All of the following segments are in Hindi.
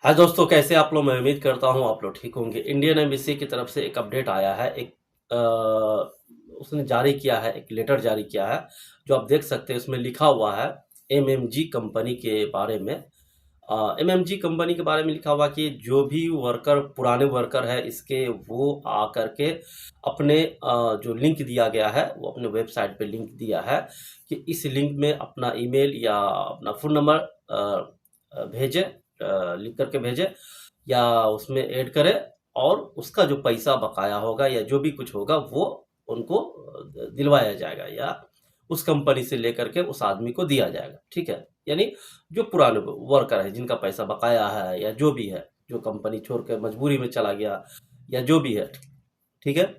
हाय दोस्तों, कैसे आप लोग। मैं उम्मीद करता हूँ आप लोग ठीक होंगे। इंडियन एम्बेसी की तरफ से एक अपडेट आया है। उसने जारी किया है, एक लेटर जारी किया है जो आप देख सकते हैं। इसमें लिखा हुआ है एमएमजी कंपनी के बारे में। एमएमजी कंपनी के बारे में लिखा हुआ कि जो भी वर्कर, पुराने वर्कर है इसके, वो आ करके अपने जो लिंक दिया गया है, वो अपने वेबसाइट पे लिंक दिया है कि इस लिंक में अपना ईमेल या अपना फ़ोन नंबर भेजें, लिख करके भेजें या उसमें ऐड करें, और उसका जो पैसा बकाया होगा या जो भी कुछ होगा वो उनको दिलवाया जाएगा या उस कंपनी से लेकर के उस आदमी को दिया जाएगा। ठीक है, यानी जो पुराने वर्कर है जिनका पैसा बकाया है या जो भी है, जो कंपनी छोड़ के मजबूरी में चला गया या जो भी है, ठीक है,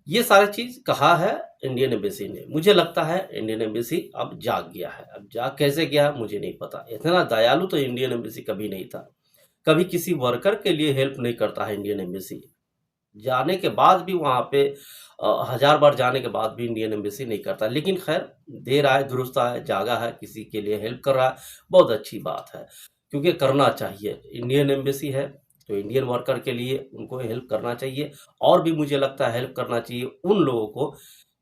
ये सारी चीज कहा है इंडियन एम्बेसी ने। मुझे लगता है इंडियन एम्बेसी अब जाग गया है। अब जाग कैसे गया है मुझे नहीं पता। इतना दयालु तो इंडियन एम्बेसी कभी नहीं था। कभी किसी वर्कर के लिए हेल्प नहीं करता है इंडियन एम्बेसी। जाने के बाद भी वहाँ पे हजार बार जाने के बाद भी इंडियन एम्बेसी नहीं करता। लेकिन खैर, दे रहा है, दुरुस्त है, जागा है, किसी के लिए हेल्प कर रहा है, बहुत अच्छी बात है, क्योंकि करना चाहिए। इंडियन एम्बेसी है तो इंडियन वर्कर के लिए उनको हेल्प करना चाहिए। और भी मुझे लगता है हेल्प करना चाहिए उन लोगों को,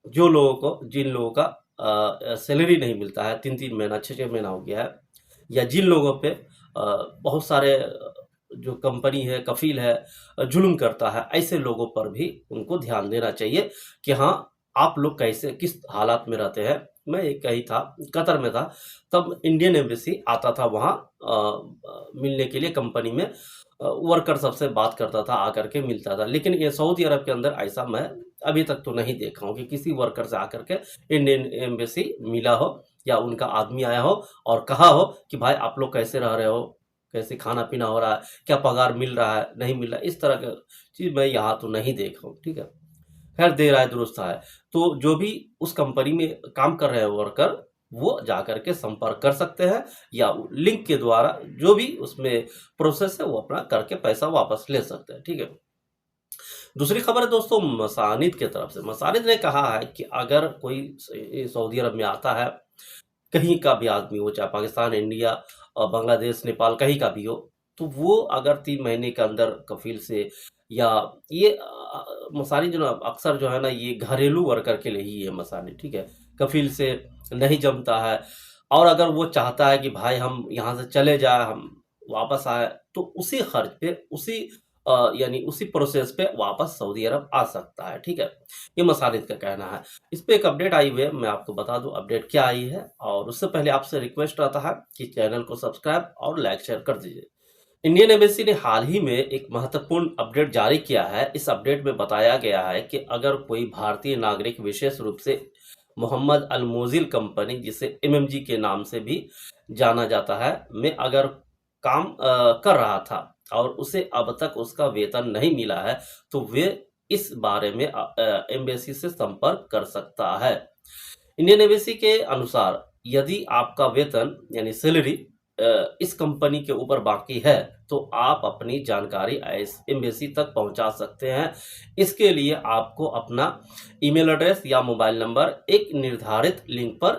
जो लोगों को, जिन लोगों का सैलरी नहीं मिलता है, 3-3 महीना, 6-6 महीना हो गया है, या जिन लोगों पे बहुत सारे जो कंपनी है, कफील है, जुल्म करता है, ऐसे लोगों पर भी उनको ध्यान देना चाहिए कि हाँ, आप लोग कैसे, किस हालात में रहते हैं। मैं एक कहीं था, कतर में था, तब इंडियन एम्बेसी आता था वहाँ मिलने के लिए कंपनी में। वर्कर सबसे बात करता था, आकर के मिलता था। लेकिन ये सऊदी अरब के अंदर ऐसा मैं अभी तक तो नहीं देखा हूँ कि किसी वर्कर से आकर के इंडियन एम्बेसी मिला हो या उनका आदमी आया हो और कहा हो कि भाई आप लोग कैसे रह रहे हो, कैसे खाना पीना हो रहा है, क्या पगार मिल रहा है, नहीं मिल रहा है। इस तरह का चीज़ मैं यहाँ तो नहीं देखा हूँ। ठीक है, खैर, दे रहा है, दुरुस्त है। तो जो भी उस कंपनी में काम कर रहे हैं वर्कर, वो जा करके संपर्क कर सकते हैं या लिंक के द्वारा जो भी उसमें प्रोसेस है वो अपना करके पैसा वापस ले सकते हैं। ठीक है, दूसरी खबर है दोस्तों मसानिद की तरफ से। मसानिद ने कहा है कि अगर कोई सऊदी अरब में आता है, कहीं का भी आदमी हो, चाहे पाकिस्तान, इंडिया, बांग्लादेश, नेपाल, कहीं का भी हो, तो वो अगर 3 महीने के अंदर कफील से, या ये मसानी जो ना अक्सर जो है ना, ये घरेलू वर्कर के लिए ही है मसानी। ठीक है, कफील से नहीं जमता है, और अगर वो चाहता है कि भाई हम यहाँ से चले जाए, हम वापस आए, तो उसी खर्च पे, उसी यानी उसी प्रोसेस पे वापस सऊदी अरब आ सकता है। ठीक है, ये मसानिद का कहना है। इस पे एक अपडेट आई हुई है, मैं आपको बता दूं अपडेट क्या आई है। और उससे पहले आपसे रिक्वेस्ट रहता है कि चैनल को सब्सक्राइब और लाइक शेयर कर दीजिए। इंडियन एम्बेसी ने हाल ही में एक महत्वपूर्ण अपडेट जारी किया है। इस अपडेट में बताया गया है कि अगर कोई भारतीय नागरिक, विशेष रूप से मोहम्मद अल मोजिल कंपनी, जिसे एमएमजी के नाम से भी जाना जाता है, में अगर काम कर रहा था और उसे अब तक उसका वेतन नहीं मिला है, तो वे इस बारे में एम्बेसी से संपर्क कर सकता है। इंडियन एम्बेसी के अनुसार यदि आपका वेतन यानी सैलरी इस कंपनी के ऊपर बाकी है, तो आप अपनी जानकारी इस एम्बेसी तक पहुंचा सकते हैं। इसके लिए आपको अपना ईमेल एड्रेस या मोबाइल नंबर एक निर्धारित लिंक पर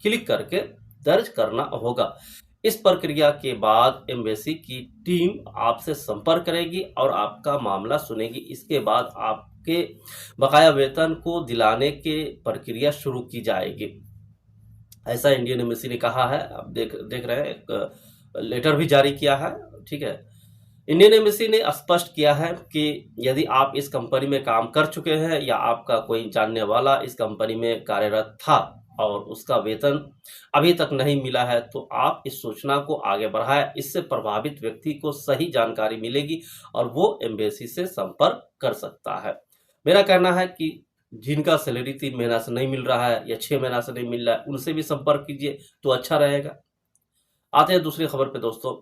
क्लिक करके दर्ज करना होगा। इस प्रक्रिया के बाद एम्बेसी की टीम आपसे संपर्क करेगी और आपका मामला सुनेगी। इसके बाद आपके बकाया वेतन को दिलाने की प्रक्रिया शुरू की जाएगी, ऐसा इंडियन एम्बेसी ने कहा है। आप देख देख रहे हैं, एक लेटर भी जारी किया है। ठीक है, इंडियन एम्बेसी ने स्पष्ट किया है कि यदि आप इस कंपनी में काम कर चुके हैं या आपका कोई जानने वाला इस कंपनी में कार्यरत था और उसका वेतन अभी तक नहीं मिला है, तो आप इस सूचना को आगे बढ़ाएं। इससे प्रभावित व्यक्ति को सही जानकारी मिलेगी और वो एम्बेसी से संपर्क कर सकता है। मेरा कहना है कि जिनका सैलरी 3 महीना से नहीं मिल रहा है या 6 महीना से नहीं मिल रहा है, उनसे भी संपर्क कीजिए तो अच्छा रहेगा। आते हैं दूसरी खबर पे दोस्तों।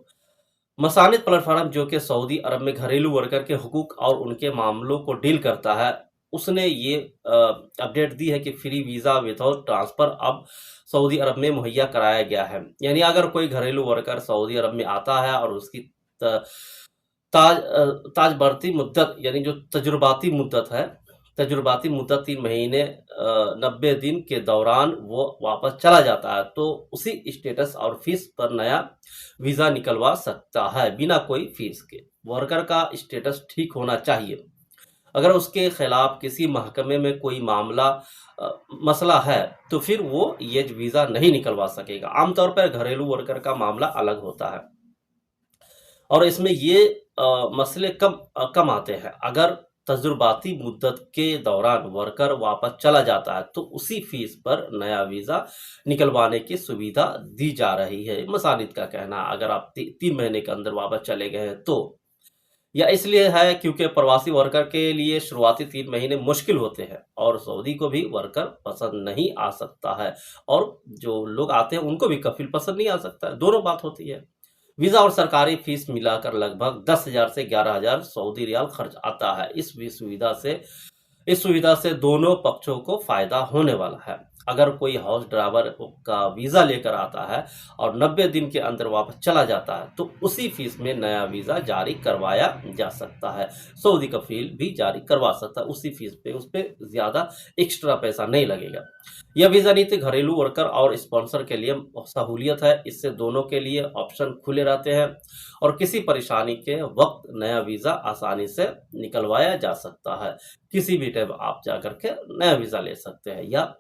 मसानिद प्लेटफॉर्म, जो कि सऊदी अरब में घरेलू वर्कर के हुकूक और उनके मामलों को डील करता है, उसने ये अपडेट दी है कि फ्री वीज़ा विदाउट ट्रांसफ़र अब सऊदी अरब में मुहैया कराया गया है। यानी अगर कोई घरेलू वर्कर सऊदी अरब में आता है और उसकी ताज बरती मुद्दत, यानी जो तजुर्बाती मुद्दत है, तजुर्बाती मुद्दत 3 महीने 90 दिन के दौरान वो वापस चला जाता है, तो उसी स्टेटस और फीस पर नया वीज़ा निकलवा सकता है बिना कोई फीस के। वर्कर का स्टेटस ठीक होना चाहिए। अगर उसके खिलाफ किसी महकमे में कोई मसला है, तो फिर वो ये वीज़ा नहीं निकलवा सकेगा। आमतौर पर घरेलू वर्कर का मामला अलग होता है और इसमें ये मसले कम आते हैं। अगर तजुर्बाती मुद्दत के दौरान वर्कर वापस चला जाता है, तो उसी फीस पर नया वीज़ा निकलवाने की सुविधा दी जा रही है। मसानिद का कहना, अगर आप 3 महीने के अंदर वापस चले गए हैं तो, या इसलिए है क्योंकि प्रवासी वर्कर के लिए शुरुआती 3 महीने मुश्किल होते हैं और सऊदी को भी वर्कर पसंद नहीं आ सकता है, और जो लोग आते हैं उनको भी कफिल पसंद नहीं आ सकता है। दोनों बात होती है। वीज़ा और सरकारी फीस मिलाकर लगभग 10,000 से 11,000 सऊदी रियाल खर्च आता है। इस सुविधा से दोनों पक्षों को फायदा होने वाला है। अगर कोई हाउस ड्राइवर का वीज़ा लेकर आता है और 90 दिन के अंदर वापस चला जाता है, तो उसी फीस में नया वीज़ा जारी करवाया जा सकता है। सऊदी कफील भी जारी करवा सकता है उसी फीस पे, उस पे ज़्यादा एक्स्ट्रा पैसा नहीं लगेगा। यह वीज़ा नीति घरेलू वर्कर और स्पॉन्सर के लिए सहूलियत है। इससे दोनों के लिए ऑप्शन खुले रहते हैं और किसी परेशानी के वक्त नया वीज़ा आसानी से निकलवाया जा सकता है। किसी भी टाइम आप जाकर के नया वीज़ा ले सकते हैं, या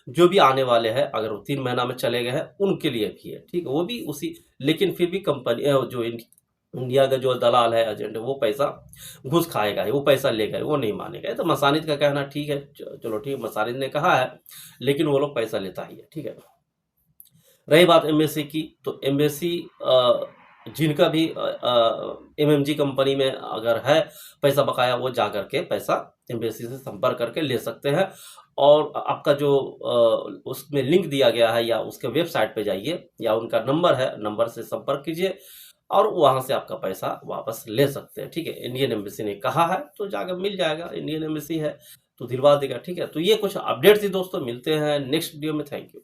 जो भी आने वाले हैं अगर वो 3 महीना में चले गए हैं उनके लिए भी है, ठीक है। वो भी उसी, लेकिन फिर भी कंपनी जो इंडिया का जो दलाल है, एजेंट है, वो पैसा घूस खाएगा, वो पैसा लेगा, वो नहीं मानेगा। तो मसानिद का कहना ठीक है, चलो ठीक है, मसानिद ने कहा है, लेकिन वो लोग पैसा लेता ही है, ठीक है। रही बात एम्बेसी की, तो एम्बेसी जिनका भी एमएमजी कंपनी में अगर है पैसा बकाया, वो जा करके पैसा एम्बेसी से संपर्क करके ले सकते हैं। और आपका जो उसमें लिंक दिया गया है, या उसके वेबसाइट पे जाइए, या उनका नंबर है, नंबर से संपर्क कीजिए और वहाँ से आपका पैसा वापस ले सकते हैं, ठीक है। इंडियन एम्बेसी ने कहा है तो जाकर मिल जाएगा, इंडियन एम्बेसी है तो दिलवा देगा, ठीक है। तो ये कुछ अपडेट थी दोस्तों, मिलते हैं नेक्स्ट वीडियो में। Thank you.